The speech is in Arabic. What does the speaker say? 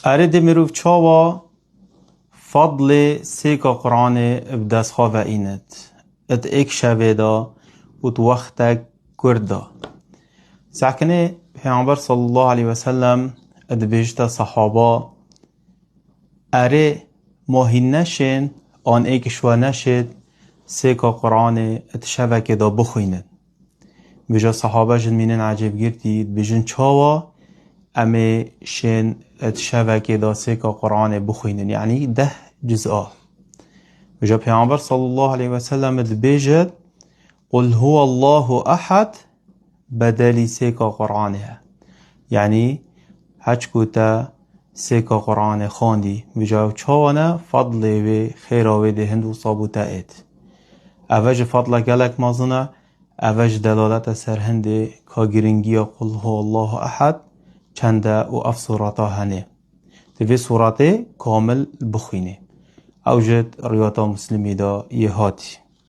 ارد مروف چاوا فضل سيكا قرآن بدس خواه اینت ات ایک شبه دا ات وقت کرد سعکنه پیامبر صلی الله علیه وسلم ات بیشت صحابه اره ماهی نشن آن ایک شوه نشد سيكا قرآن ات شبه دا بخوینن بجا صحابه جن مینن عجب گردید بجن چاوا امی شن ات شبه دا سيكا قرآن بخوینن يعني 10 جزء بجا پیامبر صلی الله علیه وسلم ات بیجد قل هو الله احد بدل سيكا قرآنها يعني هچ تا سيكا قرآن خواندی بجا چاوانا فضل و خیراوه ده هندو صابوتا ات اوج فضل گلک مازنه اوج دلالت سر هنده که گرنگی قل هو الله احد چنده و اف صورتا هنه دوی صورت کامل بخوینه اوجد ریاتا مسلمی دا یه هاتی